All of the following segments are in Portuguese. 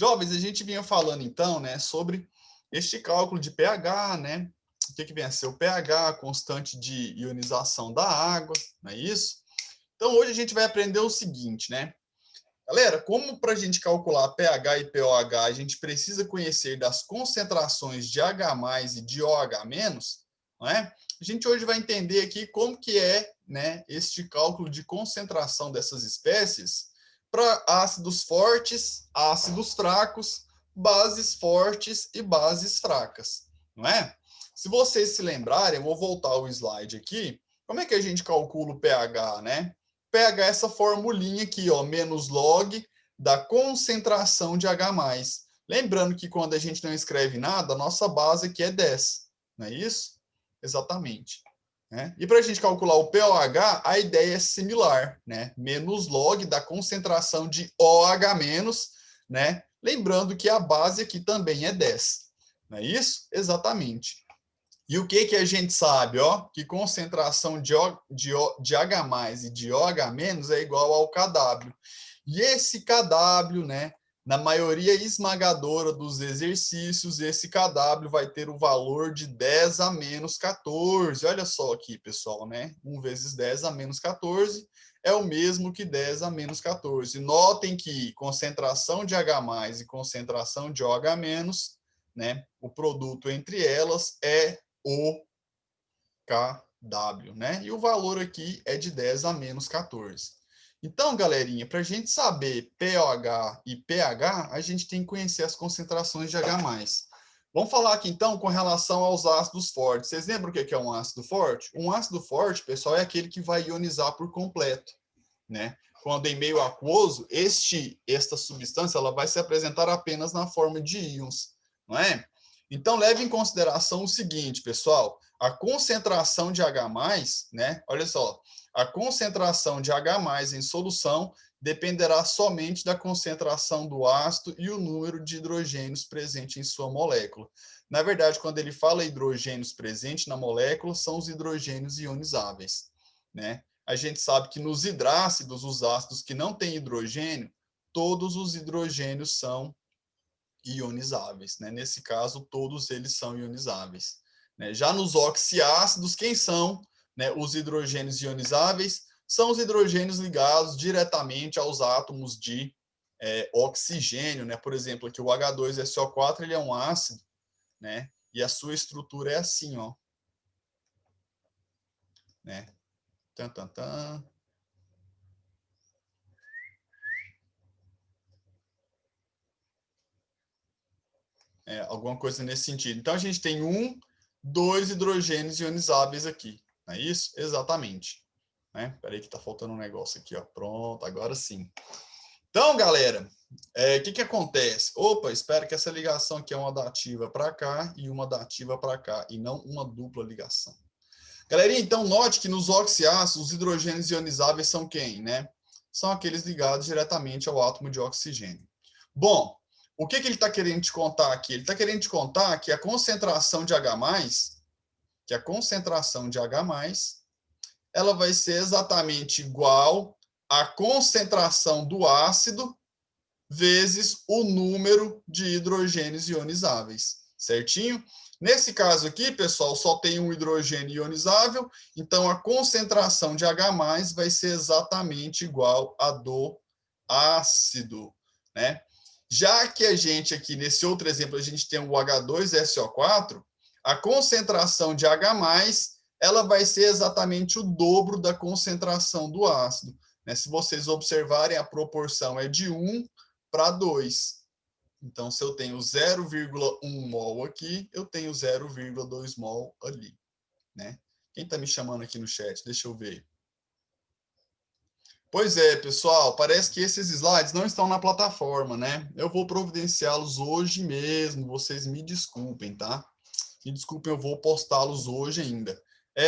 Jovens, a gente vinha falando então, né, sobre este cálculo de pH, né? O que vem a ser o pH, a constante de ionização da água, não é isso? Então hoje a gente vai aprender o seguinte, né? Galera, como para a gente calcular pH e pOH, a gente precisa conhecer das concentrações de H+ e de OH-, não é? A gente hoje vai entender aqui como que é, né, este cálculo de concentração dessas espécies para ácidos fortes, ácidos fracos, bases fortes e bases fracas, não é? Se vocês se lembrarem, eu vou voltar o slide aqui. Como é que a gente calcula o pH, né? pH é essa formulinha aqui, ó, menos log da concentração de H+. Lembrando que quando a gente não escreve nada, a nossa base aqui é 10, não é isso? Exatamente. Né? E para a gente calcular o pOH, a ideia é similar, né? Menos log da concentração de OH-, né? Lembrando que a base aqui também é 10, não é isso? Exatamente. E o que a gente sabe? Ó? Que concentração de H+ e de OH- é igual ao Kw. E esse Kw, né, na maioria esmagadora dos exercícios, esse Kw vai ter o valor de 10 a menos 14. Olha só aqui, pessoal, né? 1 vezes 10 a menos 14 é o mesmo que 10 a menos 14. Notem que concentração de H+ e concentração de OH-, né, o produto entre elas é o Kw, né? E o valor aqui é de 10 a menos 14. Então, galerinha, para a gente saber pOH e pH, a gente tem que conhecer as concentrações de H+. Vamos falar aqui, então, com relação aos ácidos fortes. Vocês lembram o que é um ácido forte? Um ácido forte, pessoal, é aquele que vai ionizar por completo, né? Quando em meio aquoso, esta substância ela vai se apresentar apenas na forma de íons, não é? Então, leve em consideração o seguinte, pessoal, a concentração de H+, né? Olha só, a concentração de H+ em solução dependerá somente da concentração do ácido e o número de hidrogênios presente em sua molécula. Na verdade, quando ele fala hidrogênios presentes na molécula, são os hidrogênios ionizáveis, né? A gente sabe que nos hidrácidos, os ácidos que não têm hidrogênio, todos os hidrogênios são ionizáveis, né? Nesse caso, todos eles são ionizáveis, né? Já nos oxiácidos, quem são, né, os hidrogênios ionizáveis? São os hidrogênios ligados diretamente aos átomos de oxigênio, né? Por exemplo, aqui o H2SO4 ele é um ácido, né? E a sua estrutura é assim, ó, né? Tan, tan, tan. Alguma coisa nesse sentido. Então, a gente tem 2 hidrogênios ionizáveis aqui. Não é isso? Exatamente. Né? Espera aí que está faltando um negócio aqui. Ó. Pronto, agora sim. Então, galera, o que acontece? Opa, espero que essa ligação aqui é uma dativa para cá e uma dativa para cá, e não uma dupla ligação. Galerinha, então, note que nos oxiácidos, os hidrogênios ionizáveis são quem? Né? São aqueles ligados diretamente ao átomo de oxigênio. Bom, o que ele está querendo te contar aqui? Ele está querendo te contar que a concentração de H+, ela vai ser exatamente igual à concentração do ácido vezes o número de hidrogênios ionizáveis, certinho? Nesse caso aqui, pessoal, só tem um hidrogênio ionizável, então a concentração de H+ vai ser exatamente igual à do ácido, né? Já que a gente aqui, nesse outro exemplo, a gente tem o H2SO4, a concentração de H+, ela vai ser exatamente o dobro da concentração do ácido, né? Se vocês observarem, a proporção é de 1 para 2. Então, se eu tenho 0,1 mol aqui, eu tenho 0,2 mol ali, né? Quem está me chamando aqui no chat? Deixa eu ver. Pois é, pessoal, parece que esses slides não estão na plataforma, né? Eu vou providenciá-los hoje mesmo, vocês me desculpem, tá? Me desculpem, eu vou postá-los hoje ainda.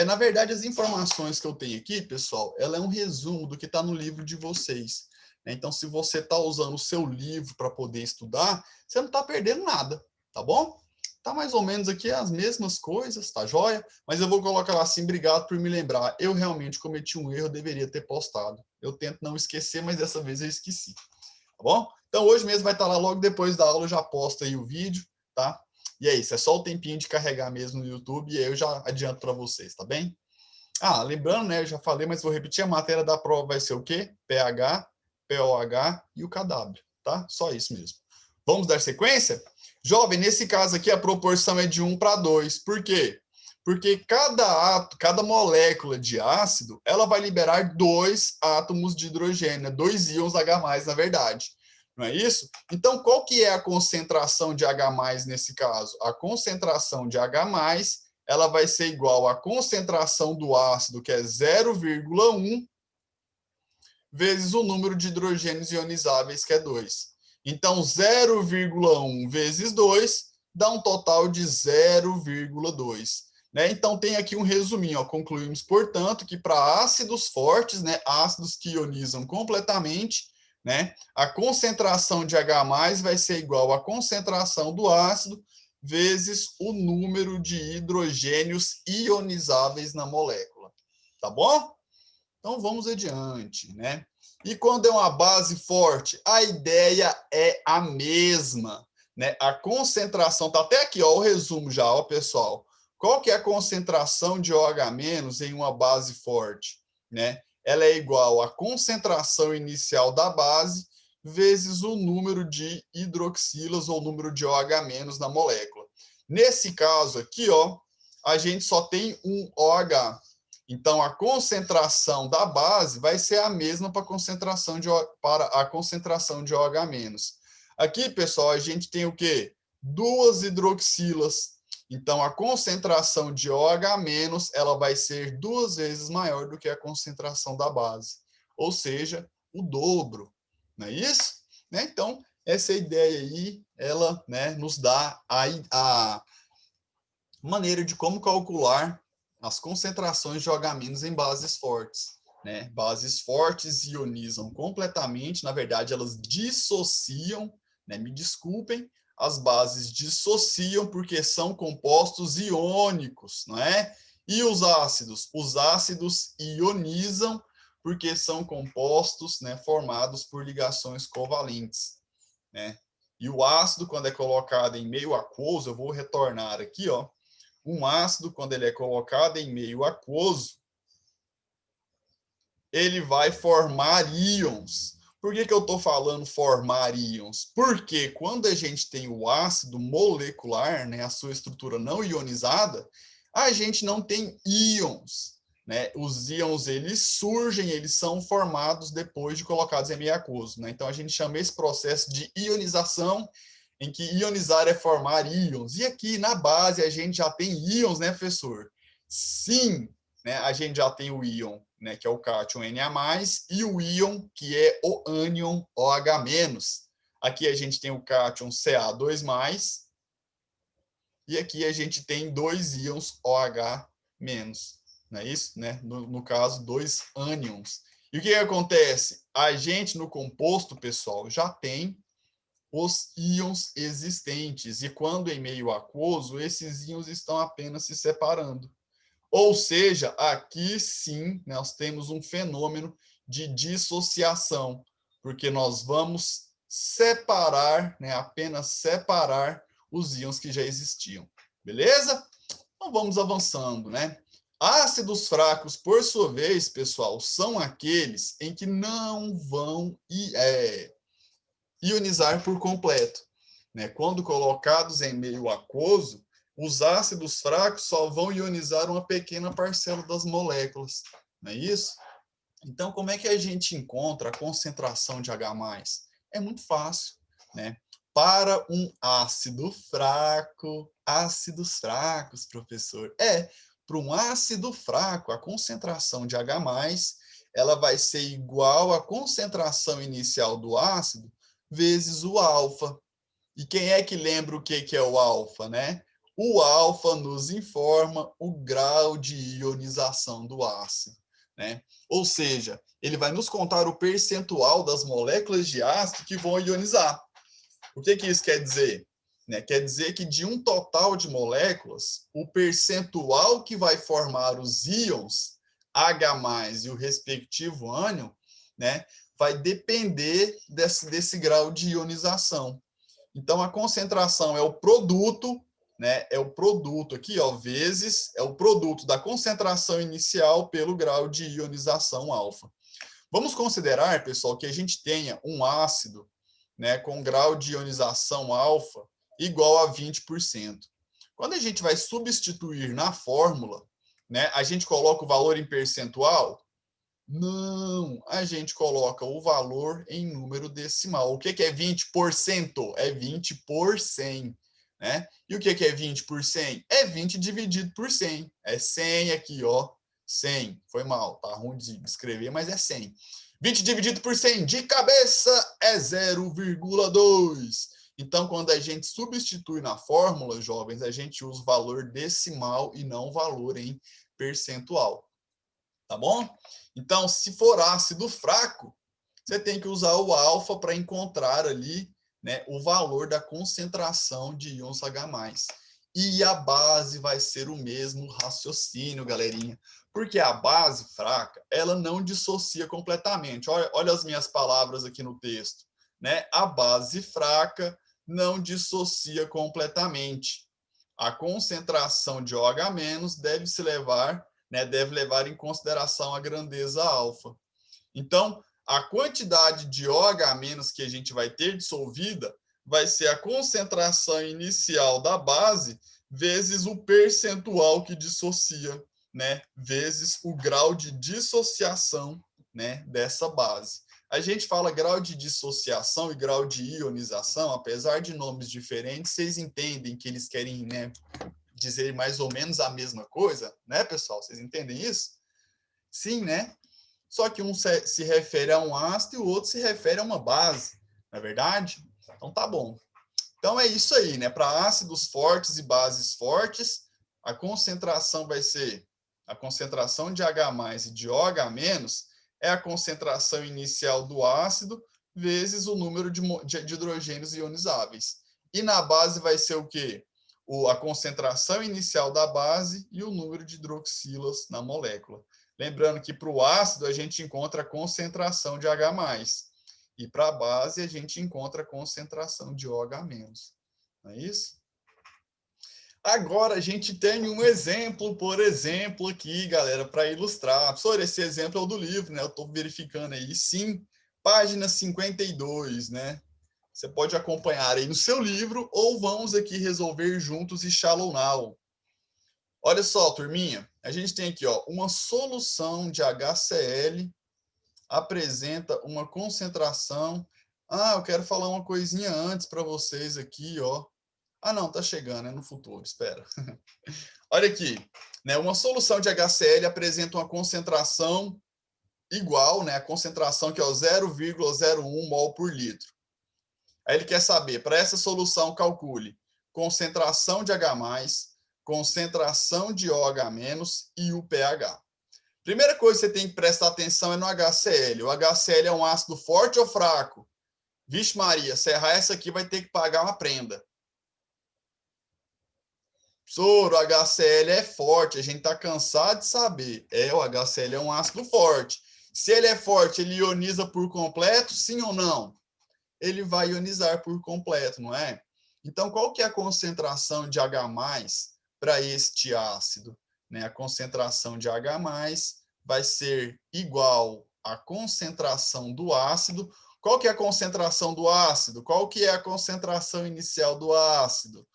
Na verdade, as informações que eu tenho aqui, pessoal, ela é um resumo do que está no livro de vocês. Então, se você está usando o seu livro para poder estudar, você não está perdendo nada, tá bom? Tá mais ou menos aqui as mesmas coisas, tá joia? Mas eu vou colocar lá assim, obrigado por me lembrar. Eu realmente cometi um erro, eu deveria ter postado. Eu tento não esquecer, mas dessa vez eu esqueci, tá bom? Então, hoje mesmo vai estar lá logo depois da aula, eu já posto aí o vídeo, tá? E é isso, é só o tempinho de carregar mesmo no YouTube e aí eu já adianto para vocês, tá bem? Ah, lembrando, né, eu já falei, mas vou repetir, a matéria da prova vai ser o quê? pH, pOH e o KW, tá? Só isso mesmo. Vamos dar sequência? Jovem, nesse caso aqui a proporção é de 1 para 2. Por quê? Porque cada molécula de ácido, ela vai liberar 2 átomos de hidrogênio, 2 íons H+, na verdade. Não é isso? Então, qual que é a concentração de H+, nesse caso? A concentração de H+, ela vai ser igual à concentração do ácido, que é 0,1, vezes o número de hidrogênios ionizáveis, que é 2. Então, 0,1 vezes 2 dá um total de 0,2. Né? Então, tem aqui um resuminho. Ó. Concluímos, portanto, que para ácidos fortes, né, ácidos que ionizam completamente, né, a concentração de H+ vai ser igual à concentração do ácido vezes o número de hidrogênios ionizáveis na molécula. Tá bom? Então, vamos adiante, né? E quando é uma base forte, a ideia é a mesma, né? A concentração, tá até aqui, ó, o resumo já, ó, pessoal. Qual que é a concentração de OH- em uma base forte, né? Ela é igual à concentração inicial da base vezes o número de hidroxilas ou número de OH- na molécula. Nesse caso aqui, ó, a gente só tem um OH. Então, a concentração da base vai ser a mesma para a concentração de OH-. Aqui, pessoal, a gente tem o quê? 2 hidroxilas. Então, a concentração de OH- ela vai ser 2 vezes maior do que a concentração da base. Ou seja, o dobro. Não é isso? Né? Então, essa ideia aí, ela, né, nos dá a maneira de como calcular as concentrações de OH- em bases fortes. Né? Bases fortes ionizam completamente, na verdade, elas dissociam, né? Me desculpem, as bases dissociam porque são compostos iônicos, não é? E os ácidos? Os ácidos ionizam porque são compostos, né, formados por ligações covalentes. Né? E o ácido, quando é colocado em meio aquoso, eu vou retornar aqui, ó, um ácido, quando ele é colocado em meio aquoso, ele vai formar íons. Por que eu estou falando formar íons? Porque quando a gente tem o ácido molecular, né, a sua estrutura não ionizada, a gente não tem íons. Né? Os íons, eles surgem, eles são formados depois de colocados em meio aquoso. Né? Então, a gente chama esse processo de ionização, em que ionizar é formar íons. E aqui na base a gente já tem íons, né, professor? Sim, né, a gente já tem o íon, né, que é o cátion Na+, e o íon, que é o ânion OH-. Aqui a gente tem o cátion Ca2+, e aqui a gente tem 2 íons OH-, não é isso? Né? No caso, 2 ânions. E o que acontece? A gente, no composto, pessoal, já tem os íons existentes. E quando em meio aquoso, esses íons estão apenas se separando. Ou seja, aqui sim nós temos um fenômeno de dissociação, porque nós vamos separar, né, apenas separar os íons que já existiam. Beleza? Então vamos avançando, né? Ácidos fracos, por sua vez, pessoal, são aqueles em que não vão ionizar por completo. Né? Quando colocados em meio aquoso, os ácidos fracos só vão ionizar uma pequena parcela das moléculas. Não é isso? Então, como é que a gente encontra a concentração de H+? É muito fácil. Né? Para um ácido fraco, ácidos fracos, professor. Para um ácido fraco, a concentração de H+, ela vai ser igual à concentração inicial do ácido vezes o alfa. E quem é que lembra o que é o alfa, né? O alfa nos informa o grau de ionização do ácido, né? Ou seja, ele vai nos contar o percentual das moléculas de ácido que vão ionizar. O que isso quer dizer? Né? Quer dizer que de um total de moléculas, o percentual que vai formar os íons H+ e o respectivo ânion, né, vai depender desse grau de ionização. Então, a concentração é o produto, né? É o produto aqui, ó, vezes, é o produto da concentração inicial pelo grau de ionização alfa. Vamos considerar, pessoal, que a gente tenha um ácido, né, com grau de ionização alfa igual a 20%. Quando a gente vai substituir na fórmula, né, a gente coloca o valor em percentual? Não, a gente coloca o valor em número decimal. O que é 20%? É 20 por 100. Né? E o que é 20 por 100? É 20 dividido por 100. É 100 aqui, ó. 100. Foi mal, tá ruim de escrever, mas é 100. 20 dividido por 100 de cabeça é 0,2. Então, quando a gente substitui na fórmula, jovens, a gente usa o valor decimal e não o valor em percentual. Tá bom? Então, se for ácido fraco, você tem que usar o alfa para encontrar ali, né, o valor da concentração de íons H+. E a base vai ser o mesmo raciocínio, galerinha. Porque a base fraca, ela não dissocia completamente. Olha as minhas palavras aqui no texto. Né? A base fraca não dissocia completamente. A concentração de OH- deve se levar, né, deve levar em consideração a grandeza alfa. Então, a quantidade de OH- que a gente vai ter dissolvida vai ser a concentração inicial da base vezes o percentual que dissocia, né, vezes o grau de dissociação, né, dessa base. A gente fala grau de dissociação e grau de ionização, apesar de nomes diferentes, vocês entendem que eles querem, né, dizer mais ou menos a mesma coisa, né, pessoal? Vocês entendem isso? Sim, né? Só que um se refere a um ácido e o outro se refere a uma base, não é verdade? Então tá bom. Então é isso aí, né? Para ácidos fortes e bases fortes, a concentração vai ser a concentração de H+ e de OH- é a concentração inicial do ácido vezes o número de hidrogênios ionizáveis. E na base vai ser o quê? A concentração inicial da base e o número de hidroxilas na molécula. Lembrando que para o ácido a gente encontra a concentração de H+. E para a base a gente encontra a concentração de OH-. Não é isso? Agora a gente tem um exemplo, por exemplo, aqui, galera, para ilustrar. Professor, esse exemplo é o do livro, né? Eu estou verificando aí. Sim, página 52, né? Você pode acompanhar aí no seu livro ou vamos aqui resolver juntos e Shallow Now. Olha só, turminha, a gente tem aqui, ó, uma solução de HCl apresenta uma concentração. Ah, eu quero falar uma coisinha antes para vocês aqui, ó. Ah, não, tá chegando, é no futuro, espera. Olha aqui, né? Uma solução de HCl apresenta uma concentração igual, né? A concentração que é 0,01 mol por litro. Aí ele quer saber, para essa solução, calcule concentração de H+, concentração de OH- e o pH. Primeira coisa que você tem que prestar atenção é no HCl. O HCl é um ácido forte ou fraco? Vixe Maria, se errar essa aqui vai ter que pagar uma prenda. Soro, o HCl é forte, a gente está cansado de saber. O HCl é um ácido forte. Se ele é forte, ele ioniza por completo, sim ou não? Ele vai ionizar por completo, não é? Então, qual que é a concentração de H+ para este ácido? Né? A concentração de H+ vai ser igual à concentração do ácido. Qual que é a concentração do ácido? Qual que é a concentração inicial do ácido?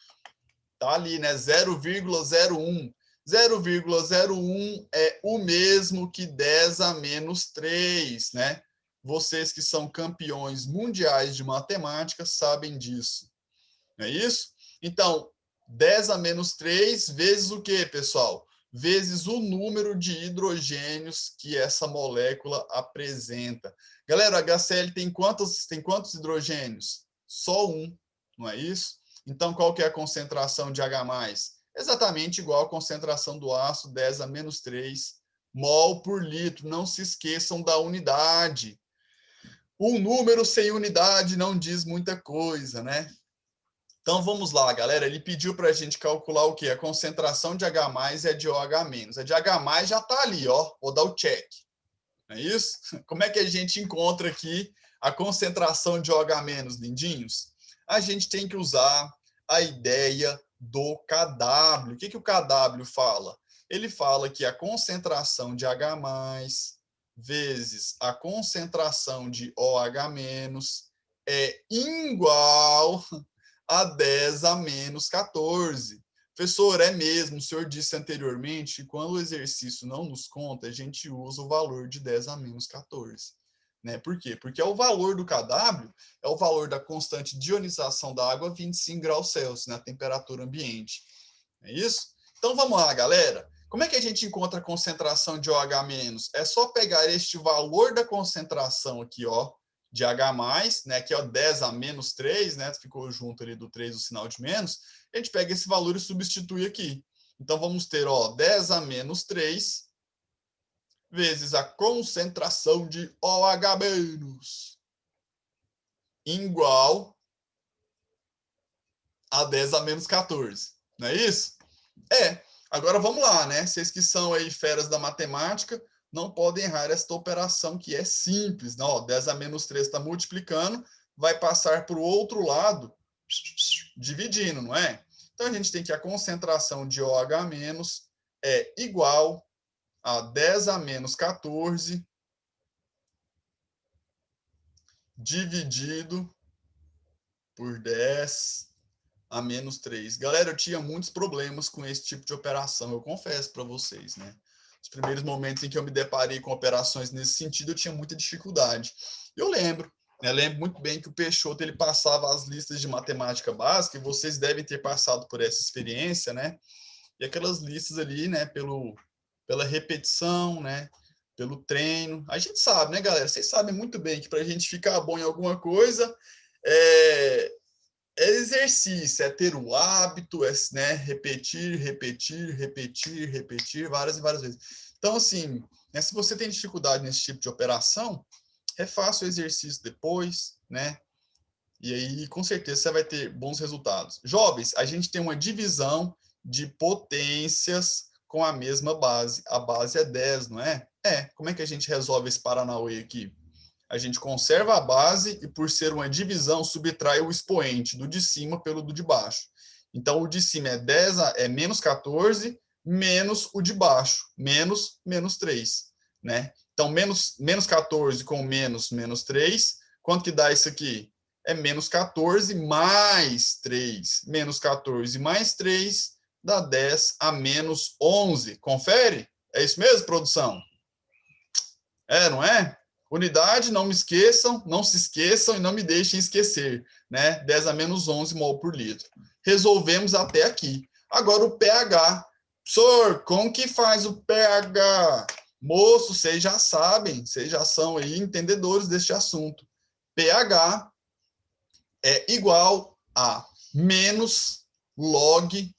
Tá ali, né? 0,01. 0,01 é o mesmo que 10 a menos 3, né? Vocês que são campeões mundiais de matemática sabem disso. Não é isso? Então, 10 a menos 3 vezes o quê, pessoal? Vezes o número de hidrogênios que essa molécula apresenta. Galera, o HCl tem quantos hidrogênios? Só um, não é isso? Então, qual que é a concentração de H+? Exatamente igual à concentração do ácido, 10 a menos 3 mol por litro. Não se esqueçam da unidade. Um número sem unidade não diz muita coisa, né? Então, vamos lá, galera. Ele pediu para a gente calcular o quê? A concentração de H+ e a de OH-. A de H+ já está ali, ó. Vou dar o check. Não é isso? Como é que a gente encontra aqui a concentração de OH-, lindinhos? A gente tem que usar a ideia do KW. O que o KW fala? Ele fala que a concentração de H+, vezes a concentração de OH- é igual a 10 a menos 14. Professor, é mesmo, o senhor disse anteriormente que quando o exercício não nos conta, a gente usa o valor de 10 a menos 14. Né? Por quê? Porque é o valor do KW, é o valor da constante de ionização da água a 25 graus Celsius, na temperatura ambiente. É isso? Então vamos lá, galera. Como é que a gente encontra a concentração de OH-? É só pegar este valor da concentração aqui, ó, de H+, né, aqui, ó, 10 a menos 3, né, ficou junto ali do 3 o sinal de menos, a gente pega esse valor e substitui aqui. Então vamos ter, ó, 10 a menos 3 vezes a concentração de OH- igual a 10 a menos 14. Não é isso? É. Agora vamos lá, né? Vocês que são aí feras da matemática, não podem errar esta operação que é simples. Não, ó, 10 a menos 3 está multiplicando, vai passar para o outro lado, dividindo, não é? Então a gente tem que a concentração de OH- é igual a 10 a menos 14 dividido por 10 a menos 3. Galera, eu tinha muitos problemas com esse tipo de operação, eu confesso para vocês, né? Os primeiros momentos em que eu me deparei com operações nesse sentido, eu tinha muita dificuldade. Eu lembro, né? Lembro muito bem que o Peixoto ele passava as listas de matemática básica, e vocês devem ter passado por essa experiência, né? E aquelas listas ali, né, pela repetição, né, pelo treino. A gente sabe, né, galera? Vocês sabem muito bem que para a gente ficar bom em alguma coisa, é exercício, é ter o hábito, é, né, repetir, repetir, repetir, repetir várias e várias vezes. Então, assim, né, se você tem dificuldade nesse tipo de operação, refaça o exercício depois, né? E aí, com certeza, você vai ter bons resultados. Jovens, a gente tem uma divisão de potências com a mesma base. A base é 10, não é? É. Como é que a gente resolve esse Paranauê aqui? A gente conserva a base e, por ser uma divisão, subtrai o expoente do de cima pelo do de baixo. Então, o de cima é 10, é menos 14, menos o de baixo, menos 3. Né? Então, menos 14 com menos 3, quanto que dá isso aqui? É menos 14 mais 3. Menos 14 mais 3 dá 10 a menos 11. Confere? É isso mesmo, produção? É, não é? Unidade, não me esqueçam, não se esqueçam e não me deixem esquecer, né? 10 a menos 11 mol por litro. Resolvemos até aqui. Agora o pH. Professor, como que faz o pH? Moço, vocês já sabem, vocês já são aí entendedores deste assunto. pH é igual a menos log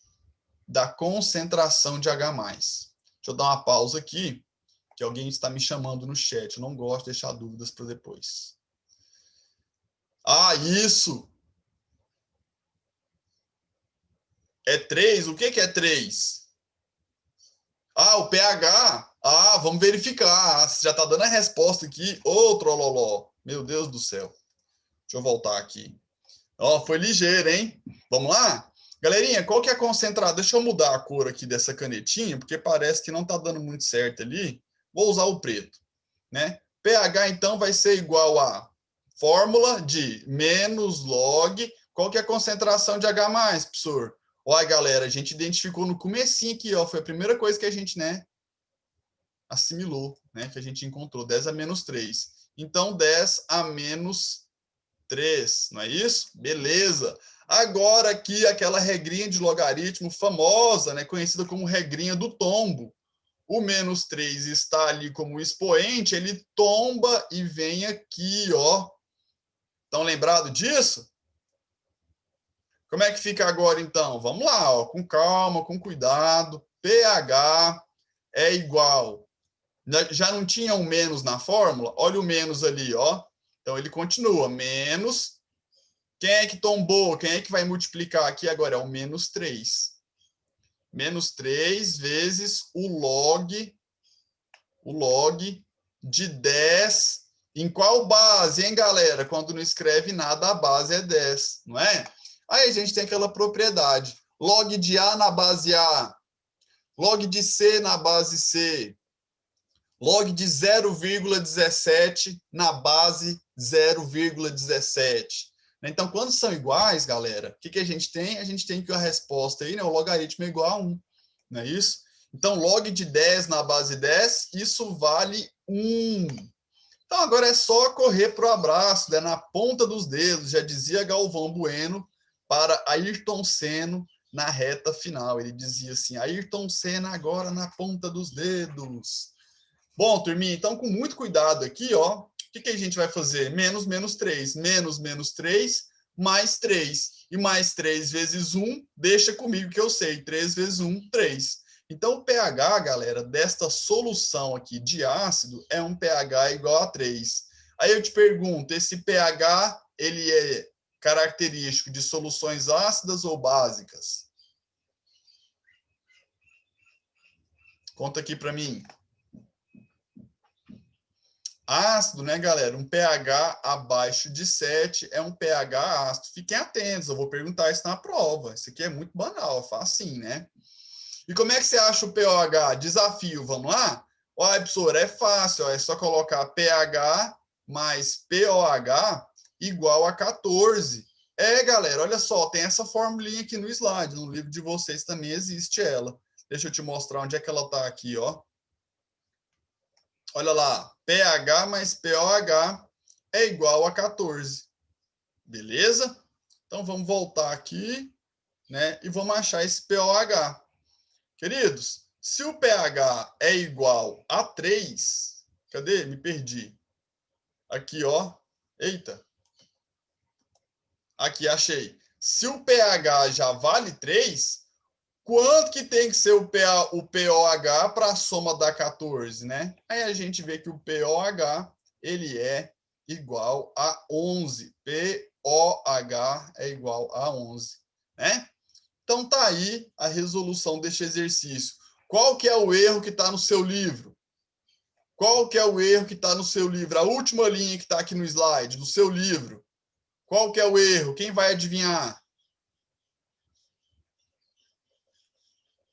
da concentração de H+. Deixa eu dar uma pausa aqui, que alguém está me chamando no chat. Eu não gosto de deixar dúvidas para depois. Ah, isso! É 3? O que é 3? Ah, o pH? Ah, vamos verificar. Você já está dando a resposta aqui. Ô, trololó. Meu Deus do céu. Deixa eu voltar aqui. Ó, foi ligeiro, hein? Vamos lá? Galerinha, qual que é a concentração? Deixa eu mudar a cor aqui dessa canetinha, porque parece que não está dando muito certo ali. Vou usar o preto, né? pH, então, vai ser igual a fórmula de menos log. Qual que é a concentração de H+, professor? Olha, galera, a gente identificou no comecinho aqui, ó. Foi a primeira coisa que a gente, né, assimilou, né? Que a gente encontrou. 10 a menos 3. Então, 10 a menos 3, não é isso? Beleza. Agora aqui aquela regrinha de logaritmo famosa, né, conhecida como regrinha do tombo. O menos 3 está ali como expoente, ele tomba e vem aqui, ó. Estão lembrados disso? Como é que fica agora, então? Vamos lá, ó, com calma, com cuidado. pH é igual. Já não tinha um menos na fórmula? Olha o menos ali, ó. Então, ele continua. Menos. Quem é que tombou? Quem é que vai multiplicar aqui agora? É o menos 3. Menos 3 vezes o log de 10. Em qual base, hein, galera? Quando não escreve nada, a base é 10, não é? Aí a gente tem aquela propriedade. Log de A na base A. Log de C na base C. Log de 0,17 na base 0,17. Então, quando são iguais, galera, o que a gente tem? A gente tem que a resposta aí, né, o logaritmo é igual a 1, não é isso? Então, log de 10 na base 10, isso vale 1. Então, agora é só correr para o abraço, né, na ponta dos dedos, já dizia Galvão Bueno para Ayrton Senna na reta final. Ele dizia assim, Ayrton Senna agora na ponta dos dedos. Bom, turminha, então com muito cuidado aqui, ó, o que a gente vai fazer? Menos, menos 3. Menos, menos 3, mais 3. E mais 3 vezes 1, deixa comigo que eu sei. 3 vezes 1, 3. Então, o pH, galera, desta solução aqui de ácido é um pH igual a 3. Aí eu te pergunto, esse pH, ele é característico de soluções ácidas ou básicas? Conta aqui para mim. Ácido, né, galera? Um pH abaixo de 7 é um pH ácido. Fiquem atentos, eu vou perguntar isso na prova. Isso aqui é muito banal, é facinho, né? E como é que você acha o pH? Desafio, vamos lá? Olha, professor, é fácil, ó, é só colocar pH mais POH igual a 14. É, galera, olha só, tem essa formulinha aqui no slide, no livro de vocês também existe ela. Deixa eu te mostrar onde é que ela está aqui, ó. Olha lá, pH mais POH é igual a 14. Beleza? Então, vamos voltar aqui, né? E vamos achar esse POH. Queridos, se o pH é igual a 3... Cadê? Me perdi. Aqui, ó. Eita. Aqui, achei. Se o pH já vale 3, quanto que tem que ser o POH para a soma da 14, né? Aí a gente vê que o POH, ele é igual a 11. POH é igual a 11, né? Então tá aí a resolução deste exercício. Qual que é o erro que está no seu livro? Qual que é o erro que está no seu livro? A última linha que está aqui no slide, do seu livro. Qual que é o erro? Quem vai adivinhar?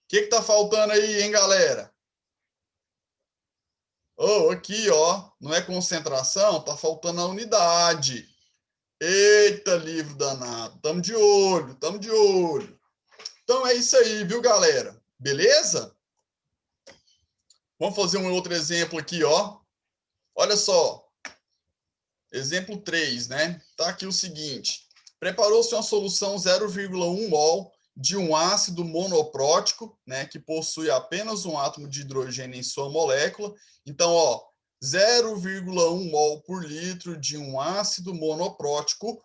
O que está faltando aí, hein, galera? Oh, aqui, ó, não é concentração, tá faltando a unidade. Eita, livro danado. Tamo de olho, tamo de olho. Então é isso aí, viu, galera? Beleza? Vamos fazer um outro exemplo aqui, ó. Olha só. Exemplo 3, né? Tá aqui o seguinte. Preparou-se uma solução 0,1 mol de um ácido monoprótico, né, que possui apenas um átomo de hidrogênio em sua molécula. Então, ó, 0,1 mol por litro de um ácido monoprótico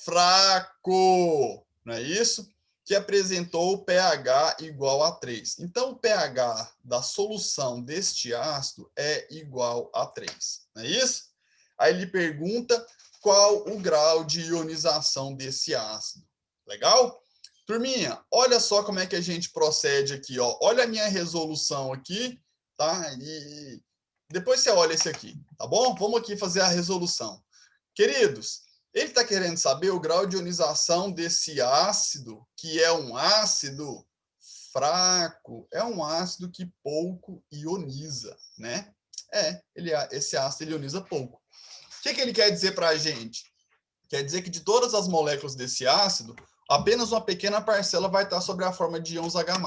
fraco, não é isso? Que apresentou o pH igual a 3. Então, o pH da solução deste ácido é igual a 3, não é isso? Aí ele pergunta qual o grau de ionização desse ácido. Legal? Turminha, olha só como é que a gente procede aqui, ó. Olha a minha resolução aqui, tá? E depois você olha esse aqui, tá bom? Vamos aqui fazer a resolução. Queridos, ele está querendo saber o grau de ionização desse ácido, que é um ácido fraco, é um ácido que pouco ioniza, né? Esse ácido ele ioniza pouco. O que ele quer dizer para a gente? Quer dizer que de todas as moléculas desse ácido, apenas uma pequena parcela vai estar sobre a forma de íons H+.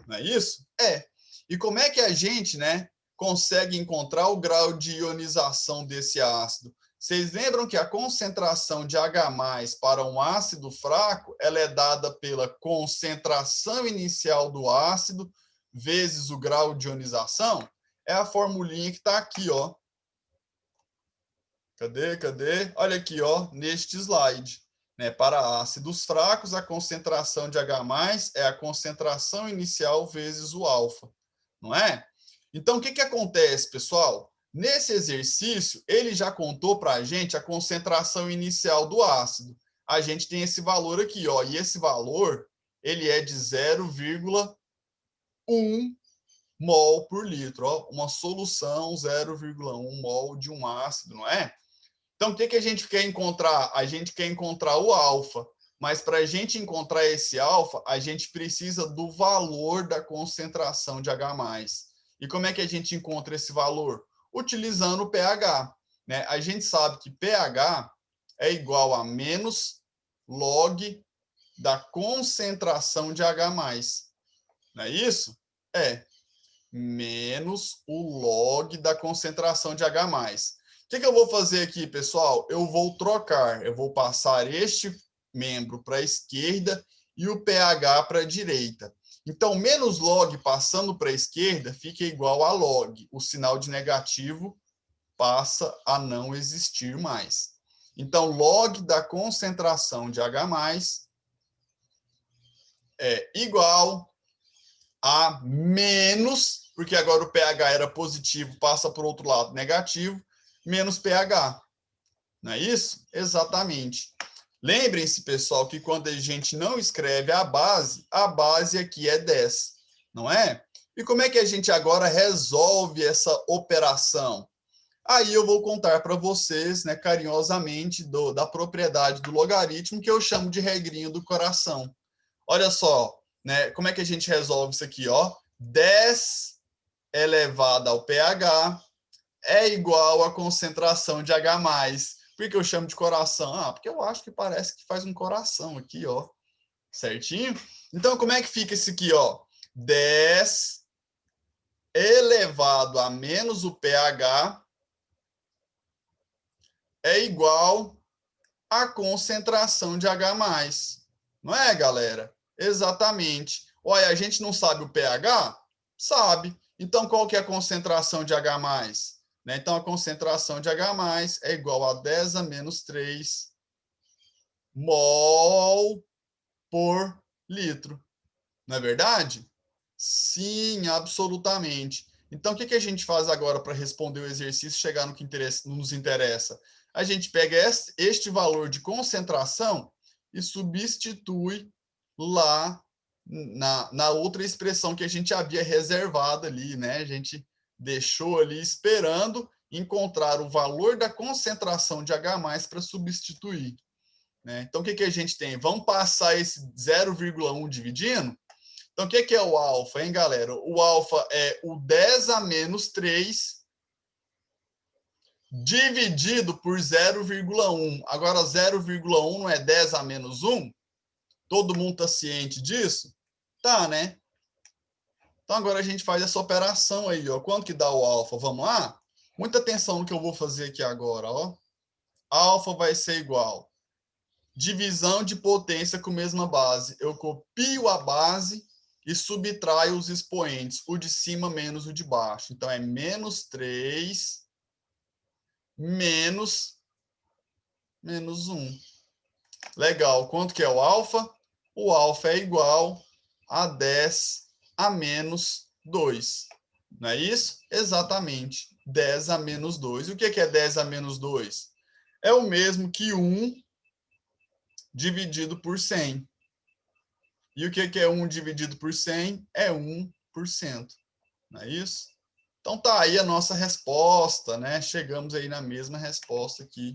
Não é isso? É. E como é que a gente, né, consegue encontrar o grau de ionização desse ácido? Vocês lembram que a concentração de H+ para um ácido fraco, ela é dada pela concentração inicial do ácido vezes o grau de ionização? É a formulinha que está aqui, ó. Cadê? Olha aqui, ó, neste slide. Né? Para ácidos fracos, a concentração de H+ é a concentração inicial vezes o alfa, não é? Então, o que acontece, pessoal? Nesse exercício, ele já contou para a gente a concentração inicial do ácido. A gente tem esse valor aqui, ó, e esse valor, ele é de 0,1 mol por litro. Ó, uma solução 0,1 mol de um ácido, não é? Então, o que a gente quer encontrar? A gente quer encontrar o alfa. Mas para a gente encontrar esse alfa, a gente precisa do valor da concentração de H+. E como é que a gente encontra esse valor? Utilizando o pH. Né? A gente sabe que pH é igual a menos log da concentração de H+. Não é isso? É. Menos o log da concentração de H+. O que eu vou fazer aqui, pessoal? Eu vou trocar. Eu vou passar este membro para a esquerda e o pH para a direita. Então, menos log passando para a esquerda fica igual a log. O sinal de negativo passa a não existir mais. Então, log da concentração de H+ é igual a menos, porque agora o pH era positivo, passa para o outro lado negativo, menos pH. Não é isso? Exatamente. Lembrem-se, pessoal, que quando a gente não escreve a base aqui é 10, não é? E como é que a gente agora resolve essa operação? Aí eu vou contar para vocês, né, carinhosamente, da propriedade do logaritmo, que eu chamo de regrinha do coração. Olha só, né, como é que a gente resolve isso aqui, ó? 10 elevado ao pH é igual à concentração de H+. Por que eu chamo de coração? Ah, porque eu acho que parece que faz um coração aqui, ó. Certinho? Então, como é que fica isso aqui, ó? 10 elevado a menos o pH é igual à concentração de H+. Não é, galera? Exatamente. Olha, a gente não sabe o pH? Sabe. Então, qual que é a concentração de H+? Né? Então, a concentração de H+ é igual a 10 a menos 3 mol por litro. Não é verdade? Sim, absolutamente. Então, o que a gente faz agora para responder o exercício e chegar no que nos interessa? A gente pega este valor de concentração e substitui lá na outra expressão que a gente havia reservado ali, né? A gente deixou ali esperando encontrar o valor da concentração de H+ para substituir. Né? Então, o que a gente tem? Vamos passar esse 0,1 dividindo? Então, o que é o alfa, hein, galera? O alfa é o 10 a menos 3 dividido por 0,1. Agora, 0,1 não é 10 a menos 1? Todo mundo está ciente disso? Tá, né? Então, agora a gente faz essa operação aí, ó. Quanto que dá o alfa? Vamos lá? Muita atenção no que eu vou fazer aqui agora, ó. Alfa vai ser igual divisão de potência com mesma base. Eu copio a base e subtraio os expoentes, o de cima menos o de baixo. Então, é menos 3 menos 1. Legal. Quanto que é o alfa? O alfa é igual a 10 a menos 2. Não é isso? Exatamente. 10 a menos 2. E o que é 10 a menos 2? É o mesmo que 1 dividido por 100. E o que é 1 dividido por 100? É 1%. Não é isso? Então tá aí a nossa resposta, né? Chegamos aí na mesma resposta que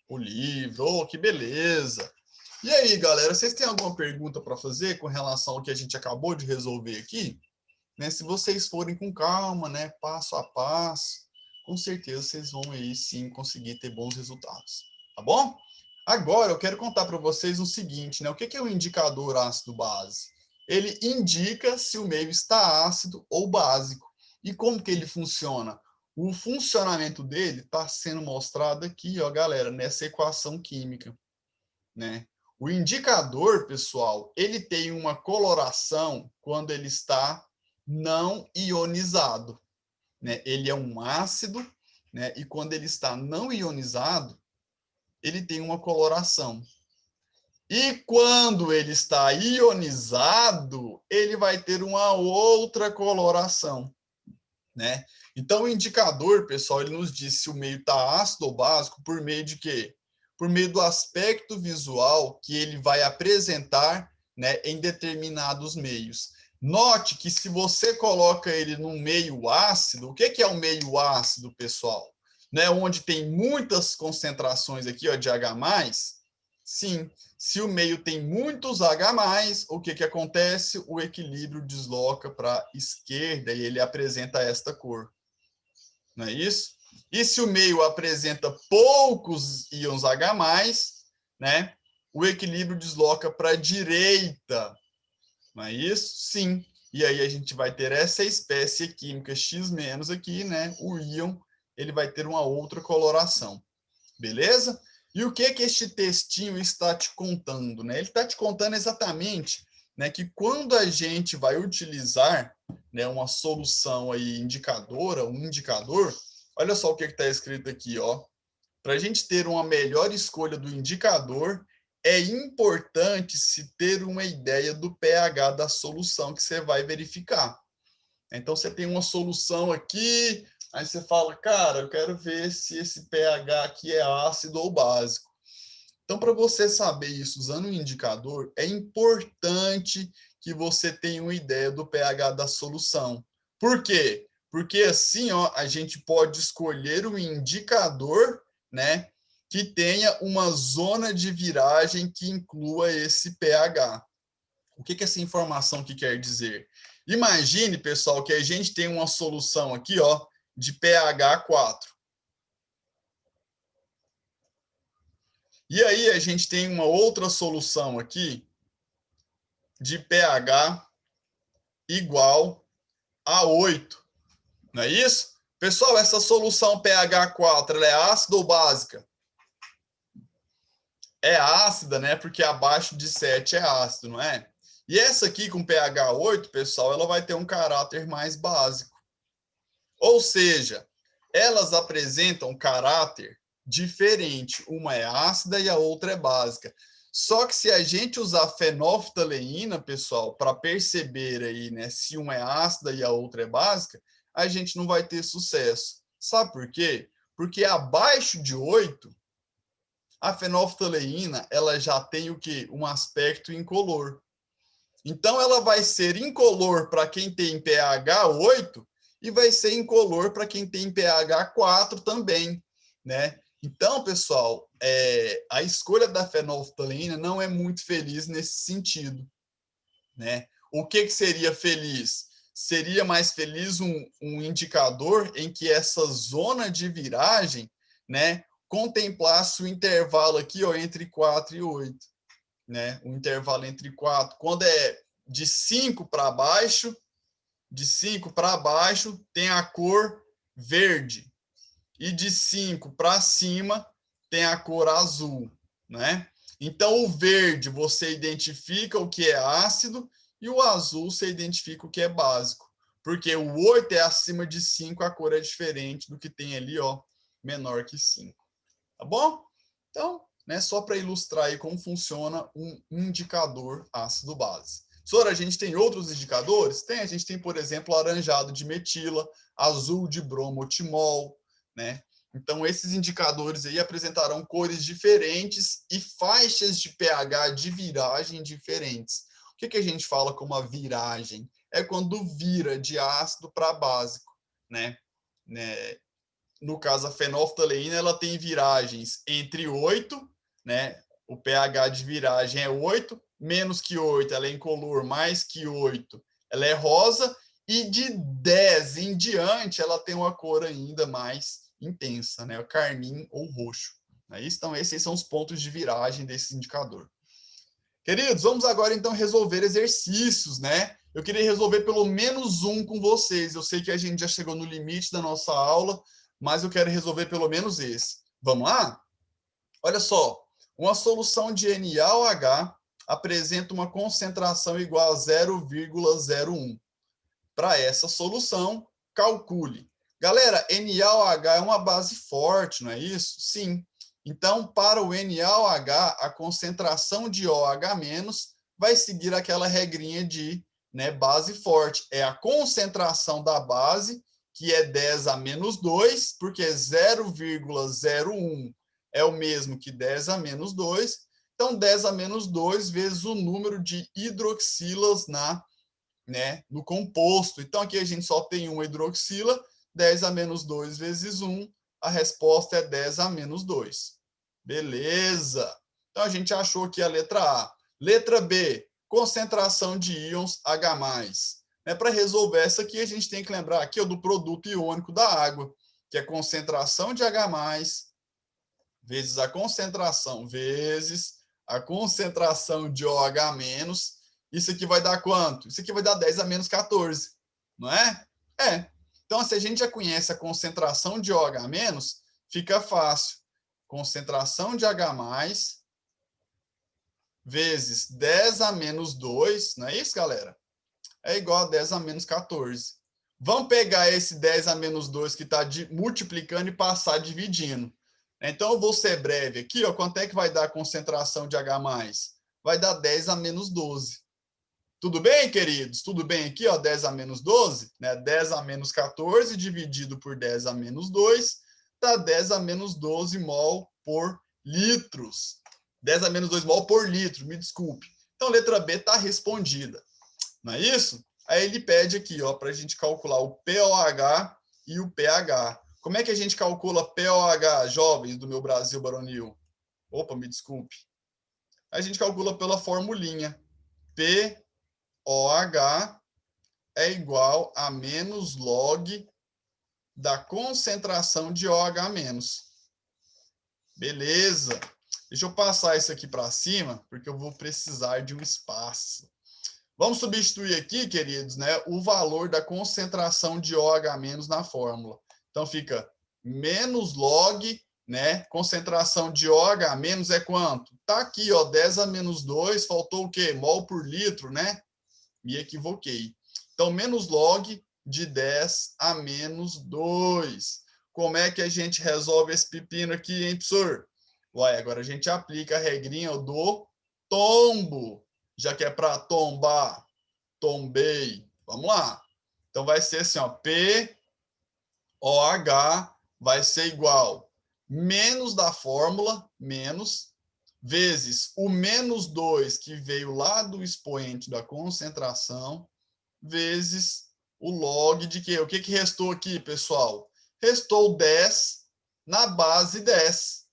o livro. Oh, que beleza! E aí, galera, vocês têm alguma pergunta para fazer com relação ao que a gente acabou de resolver aqui? Né? Se vocês forem com calma, né, passo a passo, com certeza vocês vão aí sim conseguir ter bons resultados. Tá bom? Agora eu quero contar para vocês o seguinte, né? O que é o indicador ácido-base? Ele indica se o meio está ácido ou básico. E como que ele funciona? O funcionamento dele está sendo mostrado aqui, ó, galera, nessa equação química, né? O indicador, pessoal, ele tem uma coloração quando ele está não ionizado, né? Ele é um ácido, né? E quando ele está não ionizado, ele tem uma coloração. E quando ele está ionizado, ele vai ter uma outra coloração, né? Então, o indicador, pessoal, ele nos diz se o meio está ácido ou básico por meio de quê? Por meio do aspecto visual que ele vai apresentar, né, em determinados meios. Note que se você coloca ele num meio ácido, o que é um meio ácido, pessoal? Né, onde tem muitas concentrações aqui, ó, de H+, sim, se o meio tem muitos H+, o que acontece? O equilíbrio desloca para a esquerda e ele apresenta esta cor. Não é isso? E se o meio apresenta poucos íons H+, né, o equilíbrio desloca para a direita. Não é isso? Sim. E aí a gente vai ter essa espécie química X- aqui, né? O íon, ele vai ter uma outra coloração. Beleza? E o que este textinho está te contando, né? Ele está te contando exatamente, né, que quando a gente vai utilizar, né, uma solução aí indicadora, um indicador, olha só o que está escrito aqui, ó. Para a gente ter uma melhor escolha do indicador, é importante se ter uma ideia do pH da solução que você vai verificar. Então, você tem uma solução aqui, aí você fala, cara, eu quero ver se esse pH aqui é ácido ou básico. Então, para você saber isso usando um indicador, é importante que você tenha uma ideia do pH da solução. Por quê? Porque assim, ó, a gente pode escolher um indicador, né, que tenha uma zona de viragem que inclua esse pH. O que essa informação aqui quer dizer? Imagine, pessoal, que a gente tem uma solução aqui, ó, de pH 4. E aí a gente tem uma outra solução aqui de pH igual a 8. Não é isso? Pessoal, essa solução pH 4, ela é ácida ou básica? É ácida, né? Porque abaixo de 7 é ácido, não é? E essa aqui com pH 8, pessoal, ela vai ter um caráter mais básico. Ou seja, elas apresentam caráter diferente. Uma é ácida e a outra é básica. Só que se a gente usar fenolftaleína, pessoal, para perceber aí, né, se uma é ácida e a outra é básica, a gente não vai ter sucesso. Sabe por quê? Porque abaixo de 8, a fenolftaleína, ela já tem o quê? Um aspecto incolor. Então, ela vai ser incolor para quem tem pH 8 e vai ser incolor para quem tem pH 4 também, né? Então, pessoal, a escolha da fenolftaleína não é muito feliz nesse sentido, né? O que seria feliz? Seria mais feliz um indicador em que essa zona de viragem, né, contemplasse o intervalo aqui, ó, entre 4 e 8, né? O intervalo entre 4, quando é de 5 para baixo, tem a cor verde. E de 5 para cima tem a cor azul, né? Então, o verde você identifica o que é ácido e o azul você identifica o que é básico. Porque o 8 é acima de 5, a cor é diferente do que tem ali, ó, menor que 5. Tá bom? Então, né, só para ilustrar aí como funciona um indicador ácido-base. Sora, a gente tem outros indicadores? Tem, a gente tem, por exemplo, laranjado de metila, azul de bromotimol, né? Então, esses indicadores aí apresentarão cores diferentes e faixas de pH de viragem diferentes. O que a gente fala como a viragem? É quando vira de ácido para básico, né? No caso, a fenolftaleína, ela tem viragens entre 8, né? O pH de viragem é 8, menos que 8, ela é incolor, mais que 8, ela é rosa, e de 10 em diante, ela tem uma cor ainda mais intensa, né? O carmim ou roxo. Então, esses são os pontos de viragem desse indicador. Queridos, vamos agora, então, resolver exercícios, né? Eu queria resolver pelo menos um com vocês. Eu sei que a gente já chegou no limite da nossa aula, mas eu quero resolver pelo menos esse. Vamos lá? Olha só, uma solução de NaOH apresenta uma concentração igual a 0,01. Para essa solução, calcule. Galera, NaOH é uma base forte, não é isso? Sim. Então, para o NaOH, a concentração de OH- vai seguir aquela regrinha de, né, base forte. É a concentração da base, que é 10 a menos 2, porque 0,01 é o mesmo que 10 a menos 2. Então, 10 a menos 2 vezes o número de hidroxilas na né, no composto. Então, aqui a gente só tem uma hidroxila, 10 a menos 2 vezes 1, a resposta é 10 a menos 2. Beleza! Então, a gente achou aqui a letra A. Letra B, concentração de íons H+. Para resolver essa aqui, a gente tem que lembrar aqui do produto iônico da água, que é concentração de H+, vezes a concentração de OH-. Isso aqui vai dar quanto? Isso aqui vai dar 10 a menos 14, não é? É. Então, se a gente já conhece a concentração de OH-, fica fácil. Concentração de H+, vezes 10 a menos 2, não é isso, galera? É igual a 10 a menos 14. Vamos pegar esse 10 a menos 2 que está multiplicando e passar dividindo. Então, eu vou ser breve aqui. Quanto é que vai dar a concentração de H+? Vai dar 10 a menos 12. Tudo bem, queridos? Tudo bem aqui, 10 a menos 12? Né? 10 a menos 14 dividido por 10 a menos 2 dá 10 a menos 12 mol por litros. 10 a menos 2 mol por litro, me desculpe. Então, letra B está respondida. Não é isso? Aí ele pede aqui, para a gente calcular o POH e o pH. Como é que a gente calcula POH, jovens do meu Brasil baronil? Opa, me desculpe. A gente calcula pela formulinha. POH é igual a menos log da concentração de OH-. Beleza. Deixa eu passar isso aqui para cima, porque eu vou precisar de um espaço. Vamos substituir aqui, queridos, né, o valor da concentração de OH- na fórmula. Então, fica menos log, né, concentração de OH- é quanto? Está aqui, 10 a menos 2, faltou o quê? Mol por litro, né? Me equivoquei. Então, menos log de 10 a menos 2. Como é que a gente resolve esse pepino aqui, hein, professor? Uai, agora a gente aplica a regrinha do tombo. Já que é para tombar, tombei. Vamos lá. Então, vai ser assim, POH vai ser igual menos da fórmula, menos, vezes o menos 2 que veio lá do expoente da concentração, vezes o log de quê? O que restou aqui, pessoal? Restou 10 na base 10.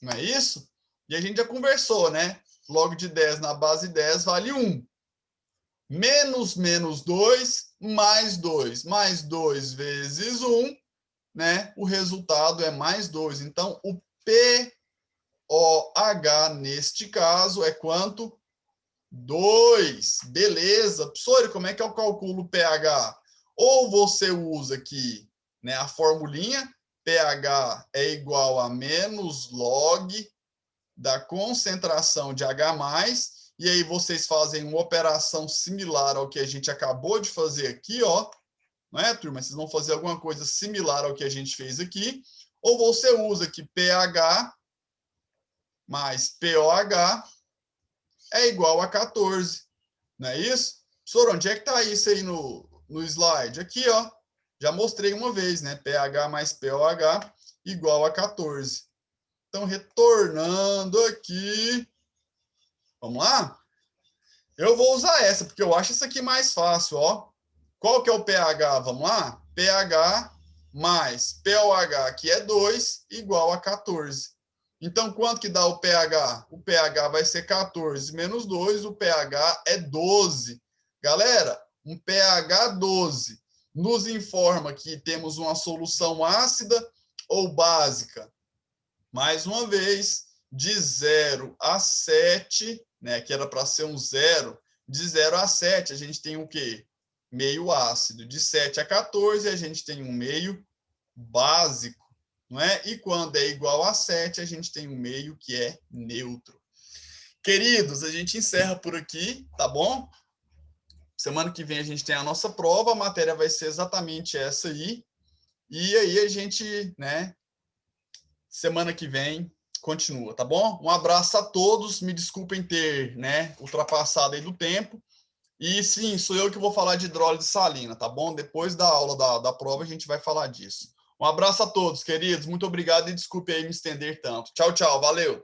Não é isso? E a gente já conversou, né? Log de 10 na base 10 vale 1. Menos 2, mais 2. Mais 2 vezes 1, né? O resultado é mais 2. Então, o POH, neste caso, é quanto? 2. Beleza. Professor, como é que eu calculo o pH? Ou você usa aqui, né, a formulinha, pH é igual a menos log da concentração de H+, e aí vocês fazem uma operação similar ao que a gente acabou de fazer aqui, não é, turma? Vocês vão fazer alguma coisa similar ao que a gente fez aqui, ou você usa aqui pH mais POH é igual a 14, não é isso? Professor, onde é que está isso aí no slide? Aqui, já mostrei uma vez, né? pH mais POH igual a 14. Então, retornando aqui, vamos lá? Eu vou usar essa, porque eu acho isso aqui mais fácil, Qual que é o pH? Vamos lá? pH mais POH, que é 2, igual a 14. Então, quanto que dá o pH? O pH vai ser 14 menos 2, o pH é 12. Galera, um pH 12 nos informa que temos uma solução ácida ou básica. Mais uma vez, de 0 a 7, né, que era para ser um 0, de 0 a 7 a gente tem o quê? Meio ácido. De 7 a 14 a gente tem um meio básico, não é? E quando é igual a 7, a gente tem um meio que é neutro. Queridos, a gente encerra por aqui, tá bom? Semana que vem a gente tem a nossa prova, a matéria vai ser exatamente essa aí. E aí a gente, né, semana que vem continua, tá bom? Um abraço a todos, me desculpem ter, né, ultrapassado aí do tempo. E sim, sou eu que vou falar de hidrólise salina, tá bom? Depois da aula da prova a gente vai falar disso. Um abraço a todos, queridos. Muito obrigado e desculpe aí me estender tanto. Tchau, tchau. Valeu.